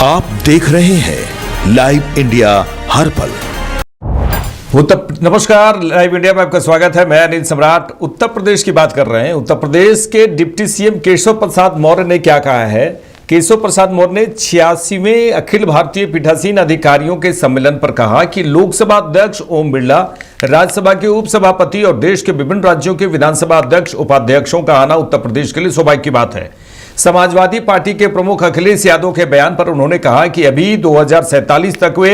आप देख रहे हैं लाइव इंडिया हर पल। नमस्कार, लाइव इंडिया में आपका स्वागत है। मैं अनिल सम्राट। उत्तर प्रदेश की बात कर रहे हैं। उत्तर प्रदेश के डिप्टी सीएम केशव प्रसाद मौर्य ने क्या कहा है? केशव प्रसाद मौर्य ने 86वें अखिल भारतीय पीठासीन अधिकारियों के सम्मेलन पर कहा कि लोकसभा अध्यक्ष ओम बिरला, राज्यसभा के उपसभापति और देश के विभिन्न राज्यों के विधानसभा अध्यक्ष उपाध्यक्षों का आना उत्तर प्रदेश के लिए सौभाग्य की बात है। समाजवादी पार्टी के प्रमुख अखिलेश यादव के बयान पर उन्होंने कहा कि अभी 2047 तक वे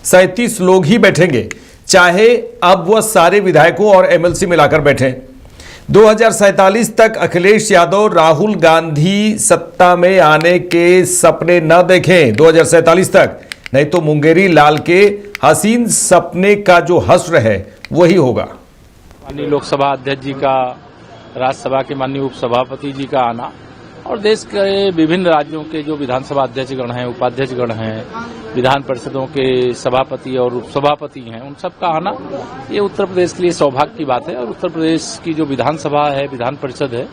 37 लोग ही बैठेंगे, चाहे अब वह सारे विधायकों और एमएलसी मिलाकर बैठें। 2047 तक अखिलेश यादव राहुल गांधी सत्ता में आने के सपने न देखें। 2047 तक, नहीं तो मुंगेरी लाल के हसीन सपने का जो हश्र है वही होगा। माननीय लोकसभा अध्यक्ष जी का, राज्यसभा के माननीय उपसभापति जी का आना और देश के विभिन्न राज्यों के जो विधानसभा अध्यक्षगण हैं, उपाध्यक्षगण हैं, विधान परिषदों के सभापति और उपसभापति हैं, उन सब का आना ये उत्तर प्रदेश के लिए सौभाग्य की बात है। और उत्तर प्रदेश की जो विधानसभा है, विधान परिषद है,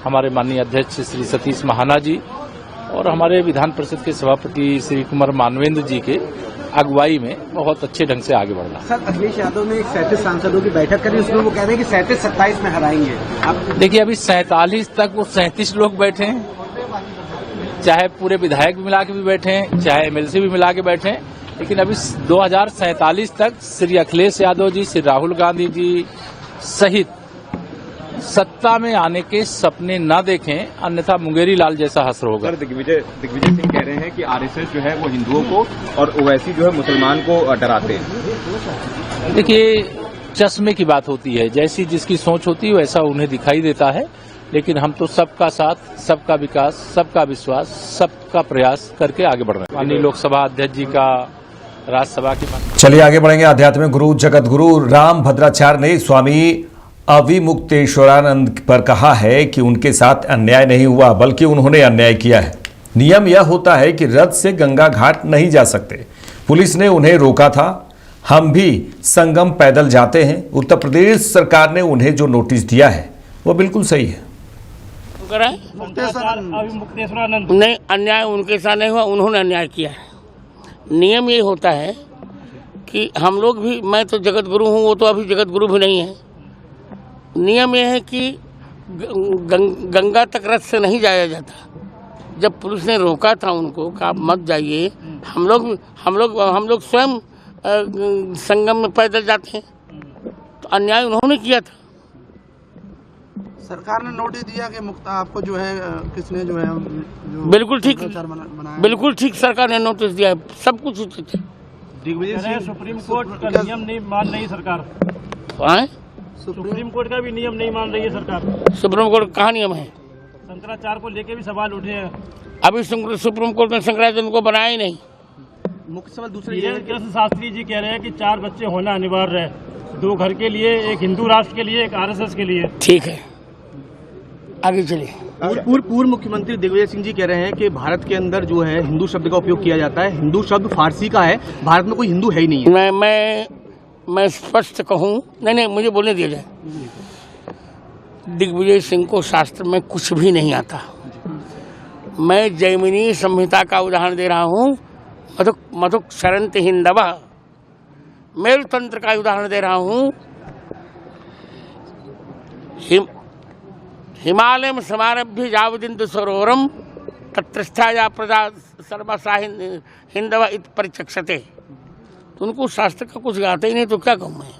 हमारे माननीय अध्यक्ष श्री सतीश महाना जी और हमारे विधान परिषद के सभापति श्री कुमार मानवेंद्र जी के अगुवाई में बहुत अच्छे ढंग से आगे बढ़ रहा है। सर, अखिलेश यादव ने 37 सांसदों की बैठक करी, उसमें वो कह रहे हैं कि 37-27 में हराएंगे। आप देखिए, अभी 47 तक वो 37 लोग बैठे हैं, चाहे पूरे विधायक भी मिला के भी बैठे हैं, चाहे एमएलसी भी मिला के बैठे हैं, लेकिन अभी 2047 तक श्री अखिलेश यादव जी, श्री राहुल गांधी जी सहित सत्ता में आने के सपने न देखें, अन्यथा मुंगेरी लाल जैसा हश्र होगा। सर, दिग्विजय सिंह कह रहे हैं कि आरएसएस जो है वो हिंदुओं को और ओवैसी जो है मुसलमान को डराते हैं। देखिए, चश्मे की बात होती है, जैसी जिसकी सोच होती है वैसा उन्हें दिखाई देता है, लेकिन हम तो सबका साथ, सबका विकास, सबका विश्वास, सबका प्रयास करके आगे बढ़ रहे हैं। माननीय लोकसभा अध्यक्ष जी का, राज्यसभा की। चलिए आगे बढ़ेंगे। आध्यात्मिक गुरु, जगत गुरु राम भद्राचार्य ने स्वामी अविमुक्तेश्वरानंद पर कहा है कि उनके साथ अन्याय नहीं हुआ, बल्कि उन्होंने अन्याय किया है। नियम यह होता है कि रथ से गंगा घाट नहीं जा सकते। पुलिस ने उन्हें रोका था। हम भी संगम पैदल जाते हैं। उत्तर प्रदेश सरकार ने उन्हें जो नोटिस दिया है वो बिल्कुल सही है। नहीं, अन्याय उनके साथ नहीं हुआ, उन्होंने अन्याय किया है। नियम ये होता है कि हम लोग भी, मैं तो जगत गुरु हूँ, वो तो अभी जगत गुरु भी नहीं है। नियम यह है कि गंगा तक रथ से नहीं जाया जाता। जब पुलिस ने रोका था उनको कि आप मत जाइए, हम लोग स्वयं संगम में पैदल जाते हैं, तो अन्याय उन्होंने किया था। सरकार ने नोटिस दिया कि मुक्ता आपको जो है किसने जो है बिल्कुल ठीक सरकार ने नोटिस दिया है, सब कुछ उचित है। दिग्विजय सिंह, सुप्रीम कोर्ट का नियम नहीं मान रही सरकार। सुप्रीम कोर्ट का भी नियम नहीं मान रही है सरकार। सुप्रीम कोर्ट कहाँ नियम है? शंकराचार्य को लेके भी सवाल उठे हैं। अभी सुप्रीम कोर्ट ने शंकराचार्य को बनाया ही नहीं। मुख्य सवाल दूसरे कृष्ण शास्त्री जी कह रहे हैं कि 4 बच्चे होना अनिवार्य है, 2 घर के लिए, एक हिंदू राष्ट्र के लिए, एक आरएसएस के लिए। ठीक है, आगे चलिए। पूर्व मुख्यमंत्री दिग्विजय सिंह जी कह रहे हैं कि भारत के अंदर जो है हिंदू शब्द का उपयोग किया जाता है, हिंदू शब्द फारसी का है, भारत में कोई हिंदू है ही नहीं है। मैं स्पष्ट कहूँ, नहीं, मुझे बोलने दिया जाए। दिग्विजय सिंह को शास्त्र में कुछ भी नहीं आता। मैं जैमिनी संहिता का उदाहरण दे रहा हूँ, मधुक शरंत हिंदवा, मेरु तंत्र का उदाहरण दे रहा हूँ। हिमालय में समारभ्य जावदिंदु सरोवरम तत्रस्थाया प्रजा सर्वसा हिंदवा इत परिचक्षते। तो उनको शास्त्र का कुछ आता ही नहीं, तो क्या कहूँ मैं।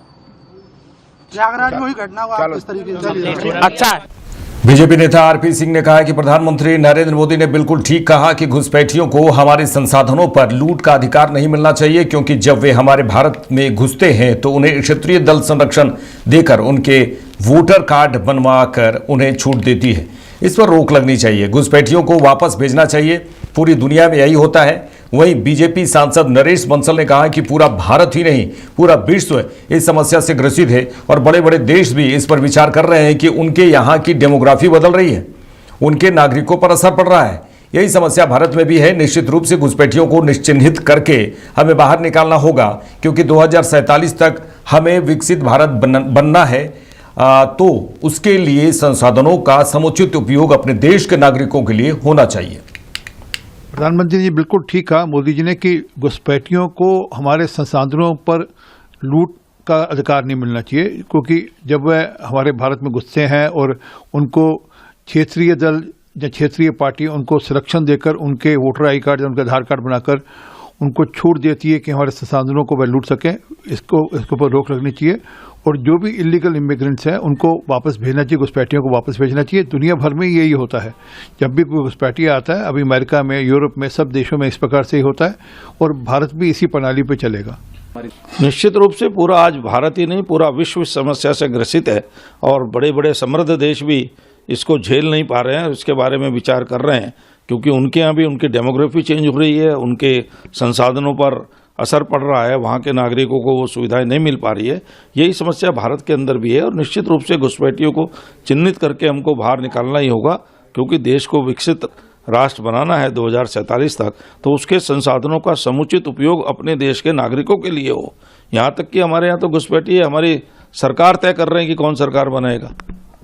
प्रयागराज में वही घटना हुआ इस तरीके से। अच्छा, बीजेपी नेता आरपी सिंह ने कहा कि प्रधानमंत्री नरेंद्र मोदी ने बिल्कुल ठीक कहा कि घुसपैठियों को हमारे संसाधनों पर लूट का अधिकार नहीं मिलना चाहिए, क्योंकि जब वे हमारे भारत में घुसते हैं तो उन्हें क्षेत्रीय दल संरक्षण देकर उनके वोटर कार्ड बनवा कर उन्हें छूट देती है। इस पर रोक लगनी चाहिए। घुसपैठियों को वापस भेजना चाहिए। पूरी दुनिया में यही होता है। वहीं बीजेपी सांसद नरेश बंसल ने कहा कि पूरा भारत ही नहीं, पूरा विश्व इस समस्या से ग्रसित है और बड़े बड़े देश भी इस पर विचार कर रहे हैं कि उनके यहाँ की डेमोग्राफी बदल रही है, उनके नागरिकों पर असर पड़ रहा है। यही समस्या भारत में भी है। निश्चित रूप से घुसपैठियों को निश्चिह्नित करके हमें बाहर निकालना होगा, क्योंकि 2047 तक हमें विकसित भारत बनना है। तो उसके लिए संसाधनों का समुचित उपयोग अपने देश के नागरिकों के लिए होना चाहिए। प्रधानमंत्री जी बिल्कुल ठीक कहा मोदी जी ने कि घुसपैठियों को हमारे संसाधनों पर लूट का अधिकार नहीं मिलना चाहिए, क्योंकि जब वह हमारे भारत में घुसते हैं और उनको क्षेत्रीय दल या क्षेत्रीय पार्टी उनको संरक्षण देकर उनके वोटर आई कार्ड या उनके आधार कार्ड बनाकर उनको छूट देती है कि हमारे संसाधनों को वह लूट सकें, इसके ऊपर रोक लगनी चाहिए। और जो भी इलीगल इमिग्रेंट्स हैं उनको वापस भेजना चाहिए, घुसपैठियों को वापस भेजना चाहिए। दुनिया भर में यही होता है, जब भी कोई घुसपैठिया आता है, अभी अमेरिका में, यूरोप में, सब देशों में इस प्रकार से ही होता है और भारत भी इसी प्रणाली पर चलेगा। निश्चित रूप से पूरा आज भारत ही नहीं पूरा विश्व इस समस्या से ग्रसित है और बड़े बड़े समृद्ध देश भी इसको झेल नहीं पा रहे हैं, इसके बारे में विचार कर रहे हैं, क्योंकि उनके यहाँ भी उनकी डेमोग्राफी चेंज हो रही है, उनके संसाधनों पर असर पड़ रहा है, वहाँ के नागरिकों को वो सुविधाएं नहीं मिल पा रही है। यही समस्या भारत के अंदर भी है और निश्चित रूप से घुसपैठियों को चिन्हित करके हमको बाहर निकालना ही होगा, क्योंकि देश को विकसित राष्ट्र बनाना है 2047 तक, तो उसके संसाधनों का समुचित उपयोग अपने देश के नागरिकों के लिए हो। यहाँ तक कि हमारे यहाँ तो घुसपैठिए हमारी सरकार तय कर रहे हैं कि कौन सरकार बनाएगा,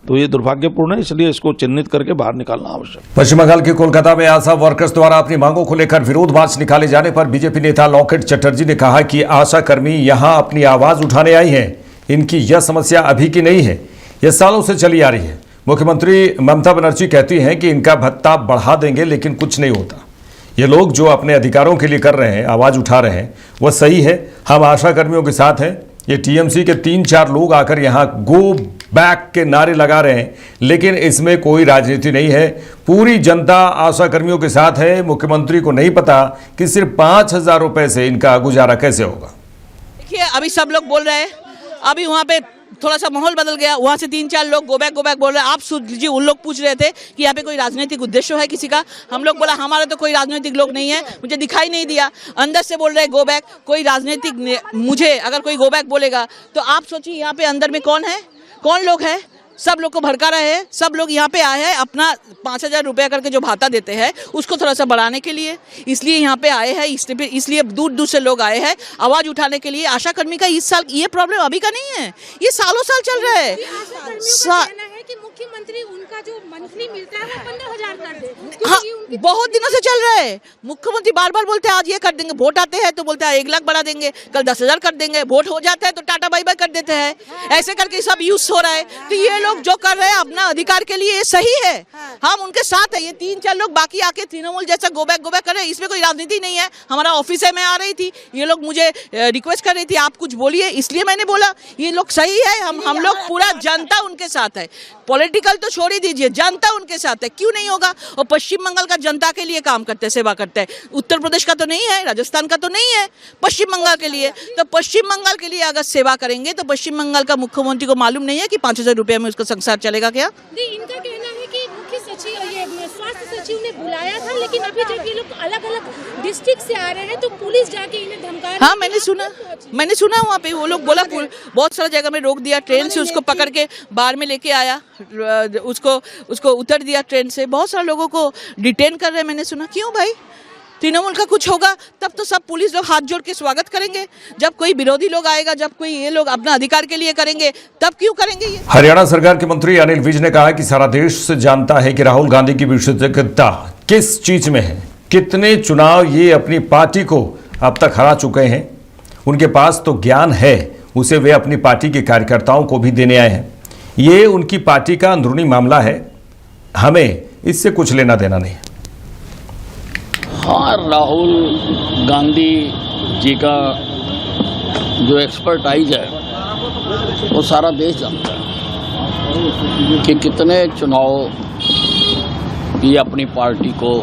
तो ये दुर्भाग्यपूर्ण है, इसलिए इसको चिन्हित करके बाहर निकालना आवश्यक। पश्चिम बंगाल के कोलकाता में आशा वर्कर्स द्वारा अपनी मांगों को लेकर विरोध मार्च निकाले जाने पर बीजेपी नेता लॉकेट चटर्जी ने कहा कि आशा कर्मी यहां अपनी आवाज उठाने आई हैं, इनकी यह समस्या अभी की नहीं है, यह सालों से चली आ रही है। मुख्यमंत्री ममता बनर्जी कहती हैं कि इनका भत्ता बढ़ा देंगे, लेकिन कुछ नहीं होता। ये लोग जो अपने अधिकारों के लिए कर रहे हैं, आवाज उठा रहे हैं, वह सही है। हम आशा कर्मियों के साथ हैं। ये टीएमसी के 3-4 लोग आकर यहाँ गो बैक के नारे लगा रहे हैं, लेकिन इसमें कोई राजनीति नहीं है। पूरी जनता आशा कर्मियों के साथ है। मुख्यमंत्री को नहीं पता कि सिर्फ 5,000 रुपए से इनका गुजारा कैसे होगा। देखिए, अभी सब लोग बोल रहे हैं, अभी वहाँ पे थोड़ा सा माहौल बदल गया, वहाँ से 3-4 लोग गो बैक बोल रहे हैं। आप सुन लीजिए, उन लोग पूछ रहे थे कि यहाँ पे कोई राजनीतिक उद्देश्य है किसी का। हम लोग बोला हमारा तो कोई राजनीतिक लोग नहीं है, मुझे दिखाई नहीं दिया। अंदर से बोल रहे हैं गो बैक, कोई राजनीतिक, मुझे अगर कोई गो बैक बोलेगा तो आप सोचिए यहाँ पे अंदर में कौन है, कौन लोग हैं। सब लोग को भड़का रहे हैं। सब लोग यहाँ पे आए हैं अपना 5,000 रुपया करके जो भाता देते हैं उसको थोड़ा सा बढ़ाने के लिए, इसलिए यहाँ पे आए हैं। इसलिए दूर दूर से लोग आए हैं आवाज उठाने के लिए। आशा कर्मी का इस साल ये प्रॉब्लम अभी का नहीं है, ये सालों साल चल रहा है। कि मुख्यमंत्री उनका जो मंथली मिलता है वो 15,000 कर दे। हाँ, बहुत दिनों से चल रहा है। मुख्यमंत्री बार बार बोलते हैं आज ये कर देंगे, वोट आते हैं तो बोलते हैं 1 लाख बढ़ा देंगे, कल 10,000 कर देंगे, वोट हो जाता है तो टाटा बाय बाय कर देते हैं। ऐसे करके सब यूज हो रहा है। तो ये लोग जो कर रहे हैं अपना अधिकार के लिए, ये सही है, हम उनके साथ है। ये 3-4 लोग बाकी आके तृणमूल जैसा गो बैक कर रहे हैं, इसमें कोई राजनीति नहीं है। हमारा ऑफिस है, मैं आ रही थी, ये लोग मुझे रिक्वेस्ट कर रही थी आप कुछ बोलिए, इसलिए मैंने बोला ये लोग सही है। हम लोग पूरा जनता उनके साथ है। पॉलिटिकल तो छोड़ ही दीजिए, जनता उनके साथ है, क्यों नहीं होगा। और पश्चिम बंगाल का जनता के लिए काम करते हैं, सेवा करते हैं। उत्तर प्रदेश का तो नहीं है, राजस्थान का तो नहीं है, पश्चिम बंगाल के लिए। तो पश्चिम बंगाल के लिए अगर सेवा करेंगे तो पश्चिम बंगाल का मुख्यमंत्री को मालूम नहीं है कि 5,000 रुपये में उसका संसार चलेगा क्या। इनका कहना है कि मुख्य सचिव, ये स्वास्थ्य सचिव ने बुलाया था, लेकिन अभी जब ये लोग अलग अलग डिस्ट्रिक्ट से आ रहे हैं तो पुलिस जाके इन्हें धमका रही है। हाँ, मैंने सुना वहाँ पे वो लोग बोला बहुत सारा जगह में रोक दिया, ट्रेन से उसको पकड़ के बाहर में लेके आया, उसको उतर दिया ट्रेन से। बहुत सारे लोगों को डिटेन कर रहे हैं, मैंने सुना। क्यों भाई, तृणमूल का कुछ होगा तब तो सब पुलिस लोग हाथ जोड़ के स्वागत करेंगे। जब कोई विरोधी लोग आएगा, जब कोई ये लोग अपना अधिकार के लिए करेंगे, तब क्यों करेंगे ये। हरियाणा सरकार के मंत्री अनिल विज ने कहा कि सारा देश जानता है कि राहुल गांधी की विशेषज्ञता किस चीज में है। कितने चुनाव ये अपनी पार्टी को अब तक हरा चुके हैं। उनके पास तो ज्ञान है, उसे वे अपनी पार्टी के कार्यकर्ताओं को भी देने आए हैं। ये उनकी पार्टी का अंदरूनी मामला है, हमें इससे कुछ लेना देना नहीं। हाँ, राहुल गांधी जी का जो एक्सपर्टाइज है वो सारा देश जानता है कि कितने चुनाव ये अपनी पार्टी को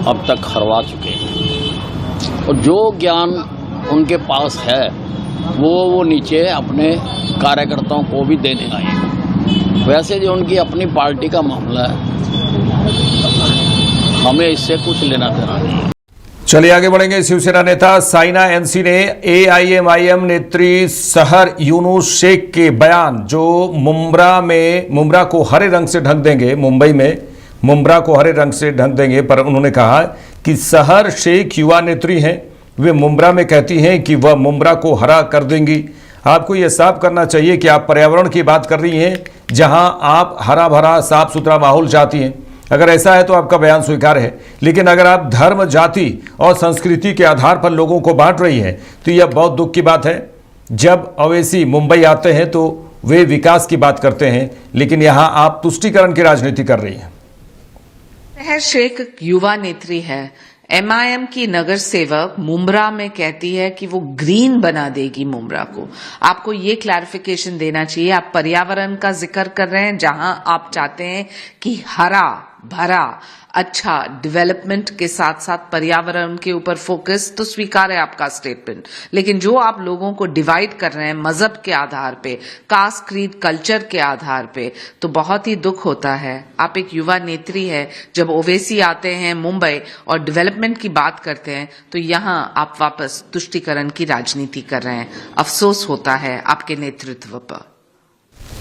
अब तक हरवा चुके हैं और जो ज्ञान उनके पास है वो नीचे अपने कार्यकर्ताओं को भी देने आए। वैसे जो उनकी अपनी पार्टी का मामला है, हमें इससे कुछ लेना देना नहीं है। चलिए आगे बढ़ेंगे। शिवसेना नेता साइना एनसी ने एआईएमआईएम नेत्री सहर यूनुस शेख के बयान जो मुंब्रा को हरे रंग से ढक देंगे, मुंबई में मुंब्रा को हरे रंग से ढक देंगे, पर उन्होंने कहा कि सहर शेख युवा नेत्री हैं, वे मुंब्रा में कहती हैं कि वह मुंब्रा को हरा कर देंगी। आपको यह साफ करना चाहिए कि आप पर्यावरण की बात कर रही हैं, जहां आप हरा भरा साफ सुथरा माहौल चाहती हैं। अगर ऐसा है तो आपका बयान स्वीकार है, लेकिन अगर आप धर्म, जाति और संस्कृति के आधार पर लोगों को बांट रही है तो यह बहुत दुख की बात है। जब ओवैसी मुंबई आते हैं तो वे विकास की बात करते हैं, लेकिन यहां आप तुष्टीकरण की राजनीति कर रही हैं। सहर शेख युवा नेत्री है, MIM की नगर सेवक मुंब्रा में कहती है कि वो ग्रीन बना देगी मुंब्रा को। आपको ये क्लैरिफिकेशन देना चाहिए। आप पर्यावरण का जिक्र कर रहे हैं, जहां आप चाहते हैं कि हरा भरा अच्छा डेवलपमेंट के साथ साथ पर्यावरण के ऊपर फोकस, तो स्वीकार है आपका स्टेटमेंट। लेकिन जो आप लोगों को डिवाइड कर रहे हैं मजहब के आधार पे, कास्ट, क्रीड, कल्चर के आधार पे, तो बहुत ही दुख होता है। आप एक युवा नेत्री है, जब ओवैसी आते हैं मुंबई और डेवलपमेंट की बात करते हैं तो यहां आप वापस तुष्टीकरण की राजनीति कर रहे हैं। अफसोस होता है आपके नेतृत्व पर।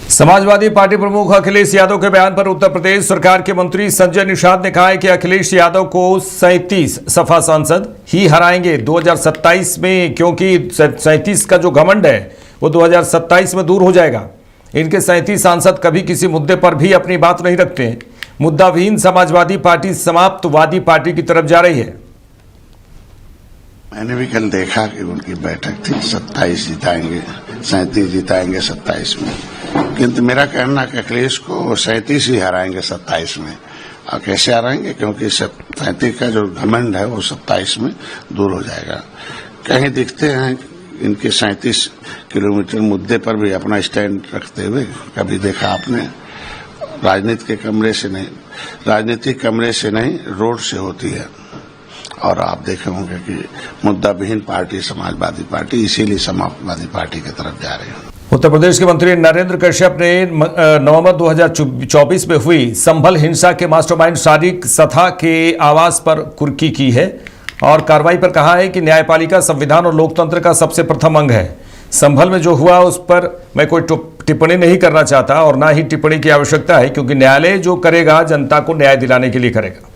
समाजवादी पार्टी प्रमुख अखिलेश यादव के बयान पर उत्तर प्रदेश सरकार के मंत्री संजय निषाद ने कहा है कि अखिलेश यादव को 37 सफा सांसद ही हराएंगे 2027 में, क्योंकि 37 का जो घमंड है वो 2027 में दूर हो जाएगा। इनके 37 सांसद कभी किसी मुद्दे पर भी अपनी बात नहीं रखते। मुद्दाविहीन समाजवादी पार्टी समाप्तवादी पार्टी की तरफ जा रही है। मैंने भी कल देखा कि उनकी बैठक थी, 27 जिताएंगे, 37 जिताएंगे 27 में, किंतु मेरा कहना कि अखिलेश को 37 ही हराएंगे 27 में। और कैसे हराएंगे? क्योंकि 37 का जो घमंड है वो 27 में दूर हो जाएगा। कहीं दिखते हैं इनके 37 किलोमीटर मुद्दे पर भी अपना स्टैंड रखते हुए? कभी देखा आपने? राजनीतिक कमरे से नहीं रोड से होती है। और आप देखे होंगे कि मुद्दा विहीन पार्टी समाजवादी पार्टी, इसीलिए समाजवादी पार्टी की तरफ जा रही है। उत्तर प्रदेश के मंत्री नरेंद्र कश्यप ने नवंबर 2024 में हुई संभल हिंसा के मास्टरमाइंड सादिक सथा के आवास पर कुर्की की है और कार्रवाई पर कहा है कि न्यायपालिका संविधान और लोकतंत्र का सबसे प्रथम अंग है। संभल में जो हुआ उस पर मैं कोई टिप्पणी नहीं करना चाहता और ना ही टिप्पणी की आवश्यकता है, क्योंकि न्यायालय जो करेगा जनता को न्याय दिलाने के लिए करेगा।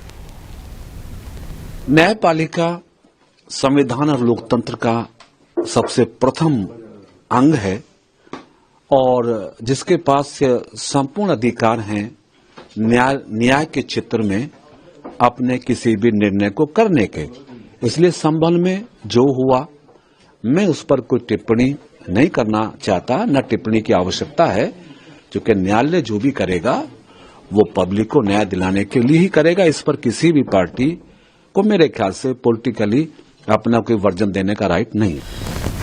न्यायपालिका संविधान और लोकतंत्र का सबसे प्रथम अंग है और जिसके पास संपूर्ण अधिकार हैं न्याय के क्षेत्र में अपने किसी भी निर्णय को करने के। इसलिए संभल में जो हुआ मैं उस पर कोई टिप्पणी नहीं करना चाहता, न टिप्पणी की आवश्यकता है, क्योंकि न्यायालय जो भी करेगा वो पब्लिक को न्याय दिलाने के लिए ही करेगा। इस पर किसी भी पार्टी को मेरे ख्याल से पॉलिटिकली अपना कोई वर्जन देने का राइट नहीं है।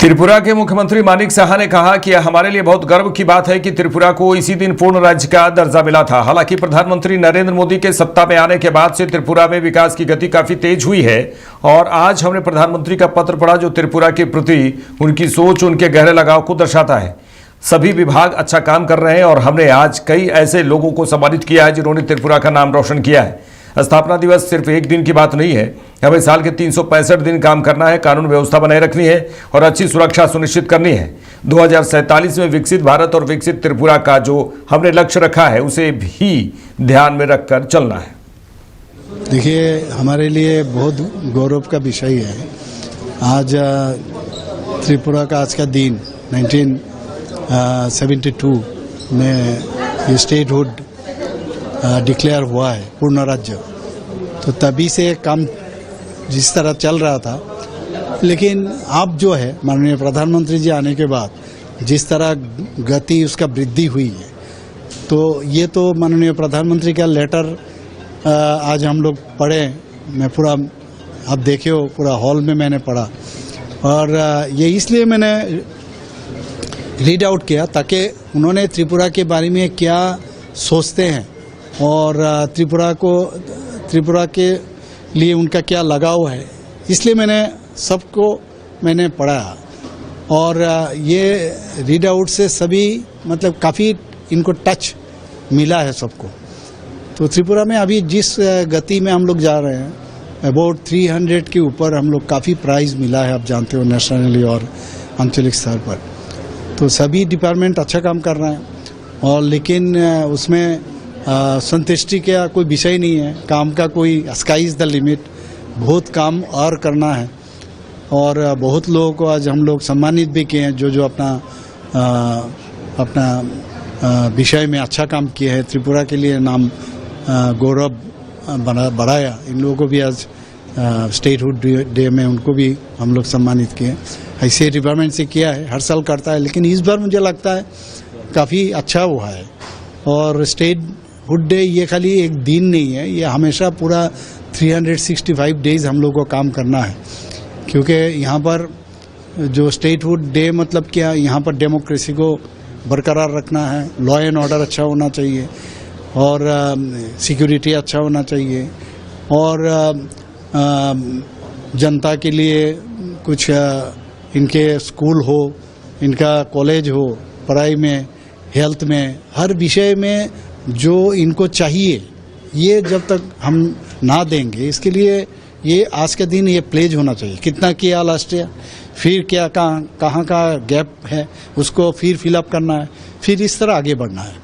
त्रिपुरा के मुख्यमंत्री मानिक साहा ने कहा कि हमारे लिए बहुत गर्व की बात है कि त्रिपुरा को इसी दिन पूर्ण राज्य का दर्जा मिला था। हालांकि प्रधानमंत्री नरेंद्र मोदी के सत्ता में आने के बाद से त्रिपुरा में विकास की गति काफी तेज हुई है और आज हमने प्रधानमंत्री का पत्र पढ़ा जो त्रिपुरा के प्रति उनकी सोच, उनके गहरे लगाव को दर्शाता है। सभी विभाग अच्छा काम कर रहे हैं और हमने आज कई ऐसे लोगों को सम्मानित किया है जिन्होंने त्रिपुरा का नाम रोशन किया है। स्थापना दिवस सिर्फ एक दिन की बात नहीं है, हमें साल के 365 दिन काम करना है, कानून व्यवस्था बनाए रखनी है और अच्छी सुरक्षा सुनिश्चित करनी है। 2047 में विकसित भारत और विकसित त्रिपुरा का जो हमने लक्ष्य रखा है उसे भी ध्यान में रखकर चलना है। देखिए, हमारे लिए बहुत गौरव का विषय है आज त्रिपुरा का आज का दिन। 1972 में ये स्टेटहुड डिक्लेयर हुआ है, पूर्ण राज्य। तो तभी से काम जिस तरह चल रहा था, लेकिन अब जो है माननीय प्रधानमंत्री जी आने के बाद जिस तरह गति उसका वृद्धि हुई है, तो ये तो माननीय प्रधानमंत्री का लेटर आज हम लोग पढ़े, मैं पूरा आप देखे हो पूरा हॉल में मैंने पढ़ा और ये इसलिए मैंने रीड आउट किया ताकि उन्होंने त्रिपुरा के बारे में क्या सोचते हैं और त्रिपुरा के लिए उनका क्या लगाव है, इसलिए मैंने सबको मैंने पढ़ा और ये रीड आउट से सभी मतलब काफ़ी इनको टच मिला है सबको। तो त्रिपुरा में अभी जिस गति में हम लोग जा रहे हैं, अबाउट 300 के ऊपर हम लोग काफ़ी प्राइज़ मिला है, आप जानते हो, नेशनली और आंचलिक स्तर पर। तो सभी डिपार्टमेंट अच्छा काम कर रहे हैं और लेकिन उसमें संतुष्टि का कोई विषय नहीं है, काम का कोई स्काई इज़ द लिमिट, बहुत काम और करना है और बहुत लोगों को आज हम लोग सम्मानित भी किए हैं जो अपना विषय में अच्छा काम किए हैं, त्रिपुरा के लिए नाम गौरव बढ़ाया। इन लोगों को भी आज स्टेटहुड डे में उनको भी हम लोग सम्मानित किए। ऐसे डिपार्टमेंट से किया है, हर साल करता है, लेकिन इस बार मुझे लगता है काफ़ी अच्छा हुआ है। और स्टेटहुड डे ये खाली एक दिन नहीं है, ये हमेशा पूरा 365 डेज हम लोग को काम करना है, क्योंकि यहाँ पर जो स्टेटहुड डे मतलब क्या, यहाँ पर डेमोक्रेसी को बरकरार रखना है, लॉ एंड ऑर्डर अच्छा होना चाहिए और सिक्योरिटी अच्छा होना चाहिए और जनता के लिए कुछ इनके स्कूल हो, इनका कॉलेज हो, पढ़ाई में, हेल्थ में, हर विषय में जो इनको चाहिए ये जब तक हम ना देंगे, इसके लिए ये आज के दिन ये प्लेज होना चाहिए। कितना किया लास्ट ईयर, फिर क्या कहाँ का गैप है उसको फिर फिलअप करना है, फिर इस तरह आगे बढ़ना है।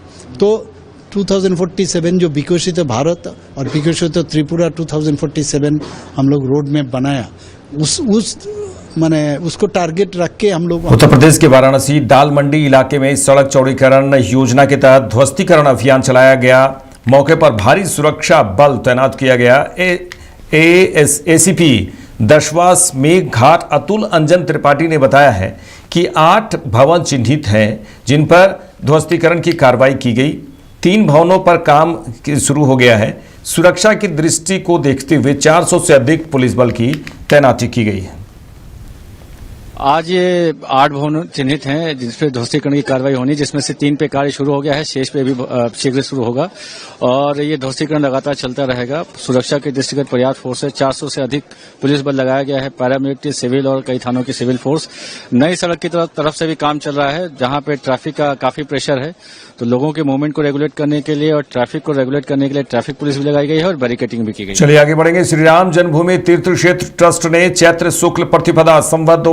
तो 2047 जो विकसित भारत और विकसित त्रिपुरा 2047 हम लोग रोड मैप बनाया, उसको टारगेट रख के हम लोग। उत्तर प्रदेश के वाराणसी दाल मंडी इलाके में सड़क चौड़ीकरण योजना के तहत ध्वस्तीकरण अभियान चलाया गया। मौके पर भारी सुरक्षा बल तैनात किया गया। एसीपी दशवास मेघघाट अतुल अंजन त्रिपाठी ने बताया है कि 8 भवन चिन्हित हैं जिन पर ध्वस्तीकरण की कार्रवाई की गई। 3 भवनों पर काम शुरू हो गया है। सुरक्षा की दृष्टि को देखते हुए 400 से अधिक पुलिस बल की तैनाती की गई है। आज ये 8 भवन चिन्हित हैं जिसपे ध्वस्तीकरण की कार्रवाई होनी, जिसमें से 3 पे कार्य शुरू हो गया है, शेष पे भी शीघ्र शुरू होगा और ये ध्वस्तीकरण लगातार चलता रहेगा। सुरक्षा के दृष्टिगत पर्याप्त फोर्स है, 400 से अधिक पुलिस बल लगाया गया है, पैरामिलिट्री, सिविल और कई थानों की सिविल फोर्स। नई सड़क की तरफ से भी काम चल रहा है जहां पे ट्रैफिक का काफी प्रेशर है, तो लोगों के मूवमेंट को रेगुलेट करने के लिए और ट्रैफिक को रेगुलेट करने के लिए ट्रैफिक पुलिस भी लगाई गई है और बैरिकेडिंग भी की गई है। चलिए आगे बढ़ेंगे। श्री राम जन्मभूमि तीर्थ क्षेत्र ट्रस्ट ने चैत्र शुक्ल प्रतिपदा संवत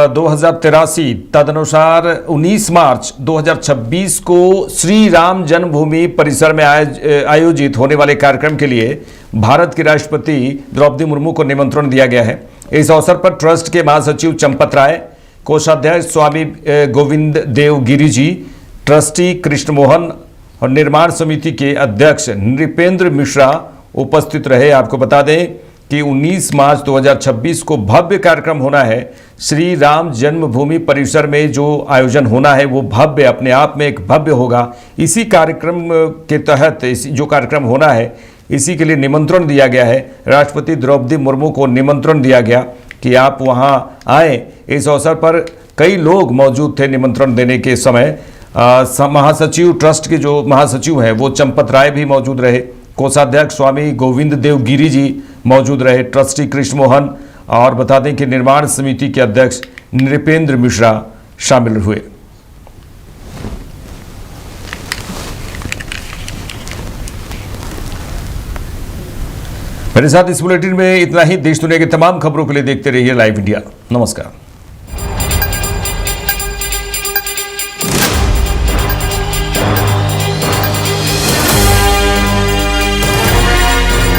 2083 तदनुसार 19 मार्च 2026 को श्री राम जन्मभूमि परिसर में आयोजित होने वाले कार्यक्रम के लिए भारत की राष्ट्रपति द्रौपदी मुर्मू को निमंत्रण दिया गया है। इस अवसर पर ट्रस्ट के महासचिव चंपत राय, कोषाध्यक्ष स्वामी गोविंद देव गिरी जी, ट्रस्टी कृष्ण मोहन और निर्माण समिति के अध्यक्ष नृपेंद्र मिश्रा उपस्थित रहे। आपको बता दें कि 19 मार्च 2026 को भव्य कार्यक्रम होना है। श्री राम जन्मभूमि परिसर में जो आयोजन होना है वो भव्य, अपने आप में एक भव्य होगा। इसी कार्यक्रम के तहत जो कार्यक्रम होना है इसी के लिए निमंत्रण दिया गया है। राष्ट्रपति द्रौपदी मुर्मू को निमंत्रण दिया गया कि आप वहां आए। इस अवसर पर कई लोग मौजूद थे निमंत्रण देने के समय। महासचिव, ट्रस्ट के जो महासचिव हैं वो चंपत राय भी मौजूद रहे, कोषाध्यक्ष स्वामी गोविंद देव गिरी जी मौजूद रहे, ट्रस्टी कृष्ण मोहन और बता दें कि निर्माण समिति के अध्यक्ष नृपेंद्र मिश्रा शामिल हुए। मेरे साथ इस बुलेटिन में इतना ही। देश दुनिया की तमाम खबरों के लिए देखते रहिए लाइव इंडिया। नमस्कार।